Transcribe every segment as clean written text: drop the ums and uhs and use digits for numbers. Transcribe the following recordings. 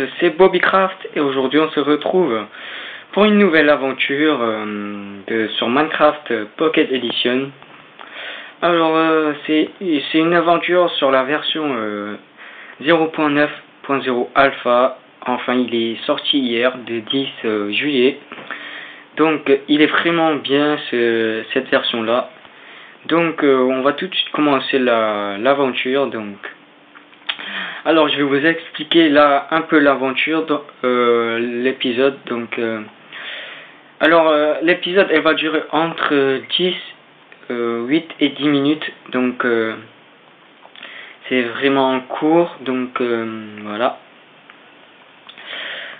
monde, c'est Bobbycraft et aujourd'hui on se retrouve pour une nouvelle aventure sur Minecraft Pocket Edition. Alors c'est une aventure sur la version 0.9.0 alpha. Enfin, il est sorti hier, le 10 juillet. Donc il est vraiment bien cette version là. Donc on va tout de suite commencer l'aventure. Alors je vais vous expliquer là un peu l'aventure, l'épisode. L'épisode elle va durer entre 8 et 10 minutes. Donc c'est vraiment court. Donc voilà.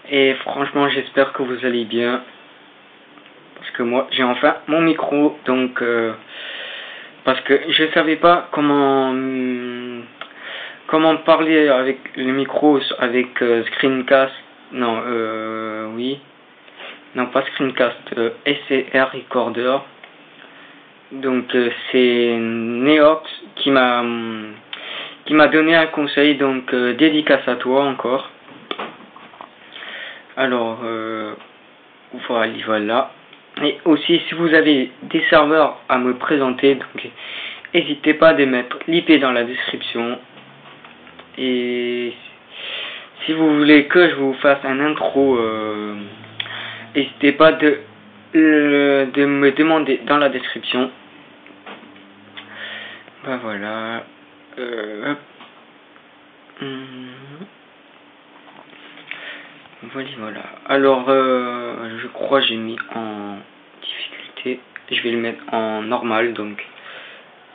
Et franchement j'espère que vous allez bien. Parce que moi j'ai enfin mon micro. Donc parce que je savais pas comment parler avec le micro avec Screencast. Non, oui. Non, pas Screencast, SCR Recorder. Donc c'est Neox qui m'a donné un conseil, donc dédicace à toi encore. Alors voilà. Et aussi si vous avez des serveurs à me présenter, donc n'hésitez pas à mettre l'IP dans la description. Et si vous voulez que je vous fasse un intro, n'hésitez pas de me demander dans la description. Ben voilà. Voilà. Alors, je crois que j'ai mis en difficulté. Je vais le mettre en normal, donc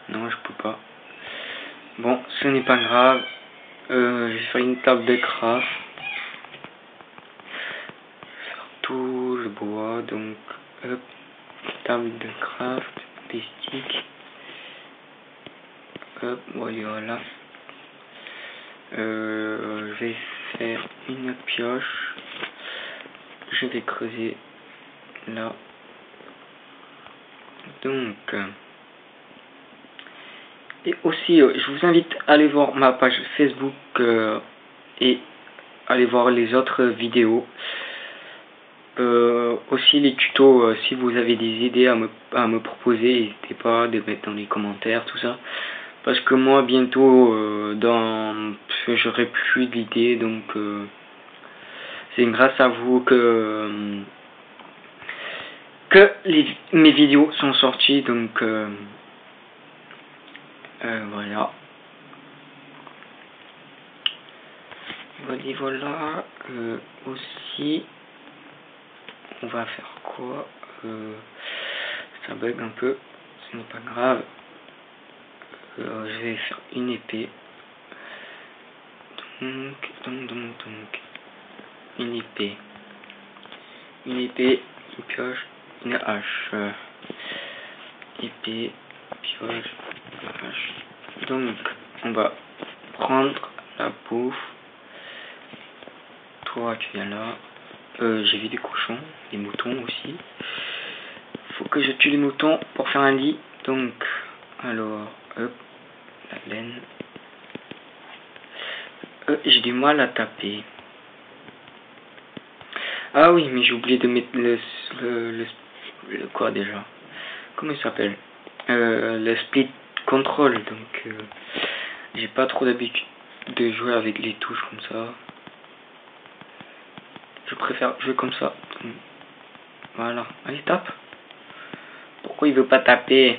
non, je peux pas. Bon, ce n'est pas grave. Je vais faire une table de craft. Faire tout le bois, donc hop, table de craft, des sticks. Hop, voilà. Je vais faire une pioche. Je vais creuser là. Donc et aussi je vous invite à aller voir ma page Facebook et aller voir les autres vidéos. Aussi les tutos, si vous avez des idées à me proposer, n'hésitez pas à les mettre dans les commentaires, tout ça. Parce que moi bientôt j'aurai plus d'idées, donc c'est grâce à vous que mes vidéos sont sorties, donc voilà. Voilà. Aussi, on va faire quoi? Ça bug un peu, ce n'est pas grave. Je vais faire une épée. Donc, une épée, une pioche, une hache. Épée, pioche, hache. Donc, on va prendre la bouffe. Toi, tu viens là. J'ai vu des cochons, des moutons aussi. Faut que je tue les moutons pour faire un lit. Donc, alors, hop, la laine. J'ai du mal à taper. Ah oui, mais j'ai oublié de mettre le quoi déjà? Comment il s'appelle? Le split control. Donc, j'ai pas trop d'habitude de jouer avec les touches comme ça. Je préfère jouer comme ça. Voilà. Allez, tape. Pourquoi il veut pas taper?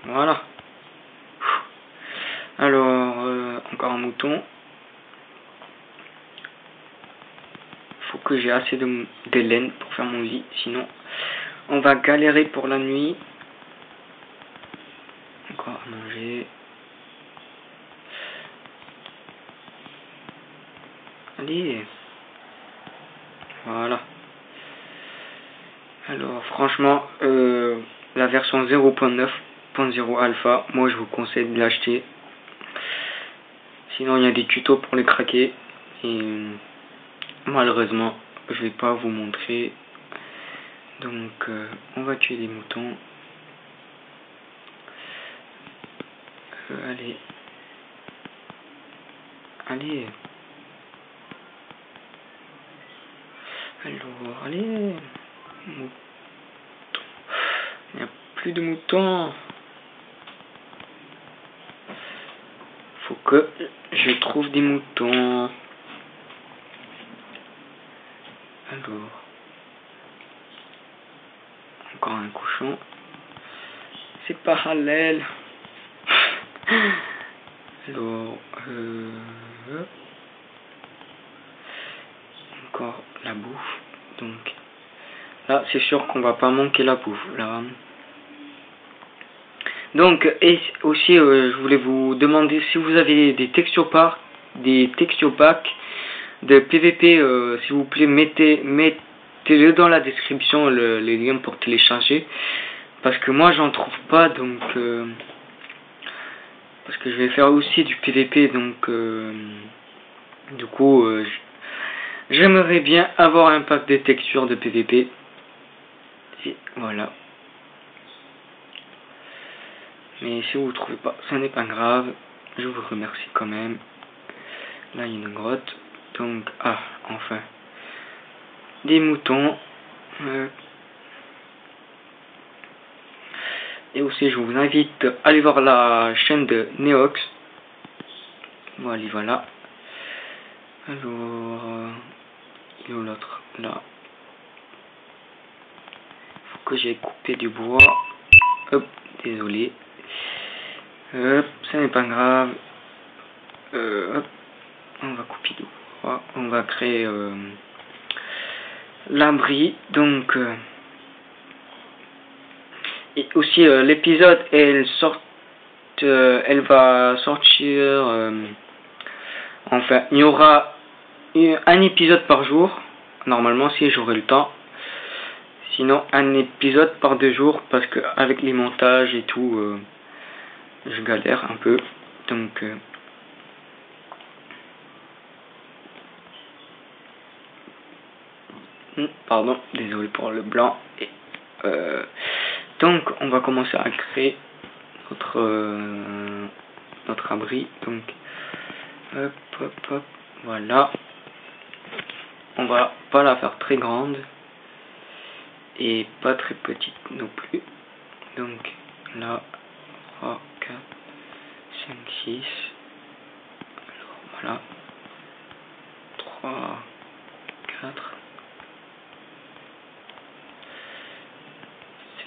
Voilà. Alors, encore un mouton. Faut que j'ai assez de laine pour faire mon lit. Sinon, on va galérer pour la nuit. Encore à manger. Allez. Voilà. Alors franchement, la version 0.9.0 alpha, moi je vous conseille de l'acheter. Sinon il y a des tutos pour les craquer. Et malheureusement, je vais pas vous montrer. Donc on va tuer des moutons. allez. Allez. Alors, allez. Mouton. Il n'y a plus de moutons. Faut que je trouve des moutons. Alors. Encore un cochon. C'est pas halal. Alors, encore la bouffe. Donc, là, c'est sûr qu'on va pas manquer la bouffe. Là. Donc, et aussi, je voulais vous demander si vous avez des texture packs, de PVP, s'il vous plaît, mettez-le dans la description, les liens pour télécharger. Parce que moi, j'en trouve pas, donc... parce que je vais faire aussi du PVP, donc... du coup, j'aimerais bien avoir un pack de textures de PVP. Et voilà. Mais si vous ne trouvez pas, ça n'est pas grave. Je vous remercie quand même. Là, il y a une grotte. Donc, ah, enfin. Des moutons. Et aussi, je vous invite à aller voir la chaîne de Neox. Voilà. Alors, il est où l'autre? Là. Faut que j'ai coupé du bois. Hop, désolé. Hop, ça n'est pas grave. Hop, on va couper du bois. On va créer l'abri. Donc, et aussi l'épisode, elle va sortir. Enfin, il y aura un épisode par jour. Normalement, si j'aurai le temps. Sinon, un épisode par 2 jours, parce que avec les montages et tout, je galère un peu. Donc, pardon, désolé pour le blanc. Et, donc, on va commencer à créer notre abri. Donc, hop, voilà. On va pas la faire très grande. Et pas très petite non plus. Donc là, 3, 4, 5, 6. Alors voilà. 3, 4,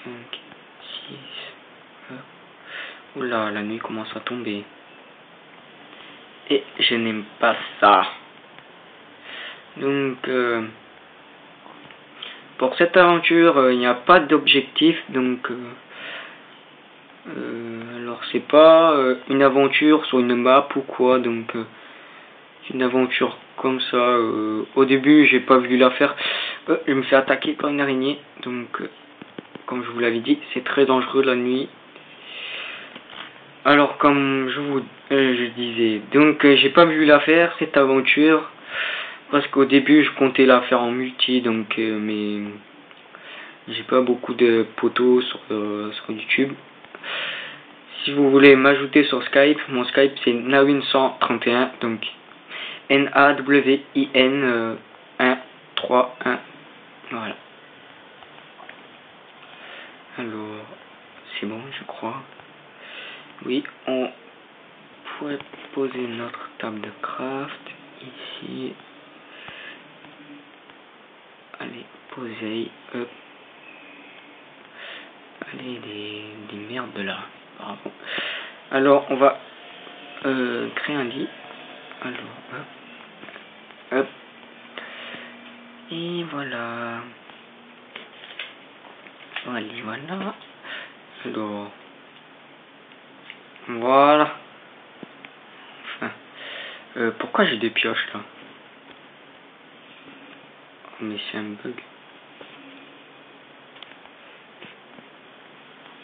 5, 6. Oula, la nuit commence à tomber. Et je n'aime pas ça. Donc, pour cette aventure, il n'y a pas d'objectif, donc alors c'est pas une aventure sur une map ou quoi, donc une aventure comme ça. Au début, j'ai pas voulu la faire. Je me fais attaquer par une araignée, donc comme je vous l'avais dit, c'est très dangereux la nuit. Alors comme je disais, donc j'ai pas voulu la faire cette aventure. Parce qu'au début je comptais la faire en multi, donc mais j'ai pas beaucoup de potos sur YouTube. Si vous voulez m'ajouter sur Skype, mon Skype c'est Nawin131, donc NAWIN 131. Voilà. Alors c'est bon, je crois. Oui, on pourrait poser notre table de craft ici. Allez, poser, hop. Allez, des merdes là. Pardon. Alors, on va créer un lit. Alors, hop. Et voilà. Voilà. Alors, voilà. Enfin, pourquoi j'ai des pioches là? Mais c'est un bug.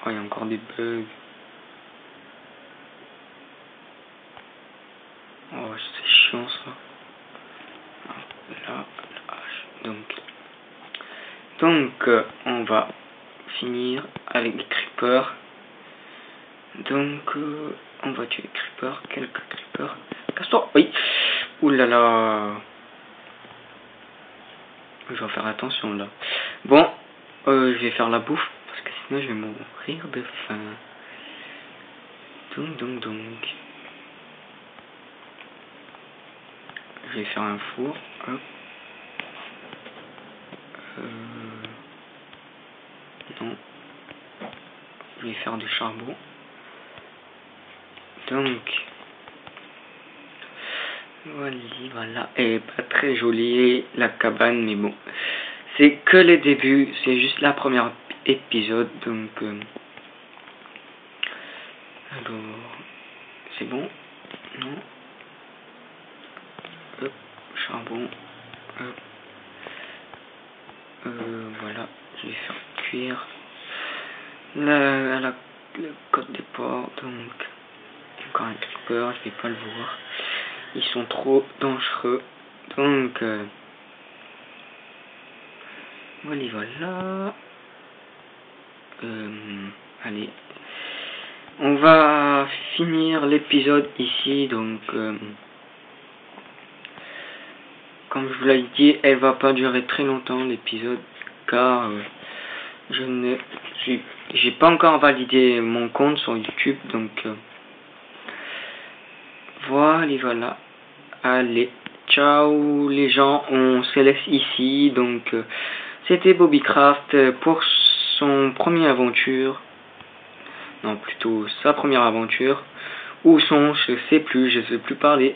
Oh, il y a encore des bugs. Oh, c'est chiant ça. Là. Donc on va finir avec les creepers. Donc, on va tuer les creepers, quelques creepers. Casse-toi, oui. Ouh là là. Je vais faire attention là. Bon, je vais faire la bouffe parce que sinon je vais mourir de faim. Donc. Je vais faire un four. Hop. Non. Je vais faire du charbon. Donc. Voilà. Elle est pas très jolie la cabane, mais bon. C'est que les débuts. C'est juste la première épisode. Donc. Alors. C'est bon? Non. Hop. Charbon. Hop. Voilà, je vais faire cuire le côte des porcs. Donc encore un creeper, je vais pas le voir, ils sont trop dangereux. Donc voilà. Allez, on va finir l'épisode ici. Donc comme je vous l'ai dit, elle va pas durer très longtemps l'épisode, car j'ai pas encore validé mon compte sur YouTube, donc voilà. Allez, ciao les gens, on se laisse ici. Donc c'était Bobbycraft pour son première aventure, non plutôt sa première aventure, ou son, je sais plus parler.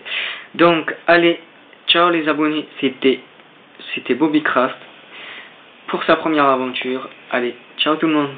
Donc allez, ciao les abonnés, c'était Bobbycraft pour sa première aventure. Allez, ciao tout le monde.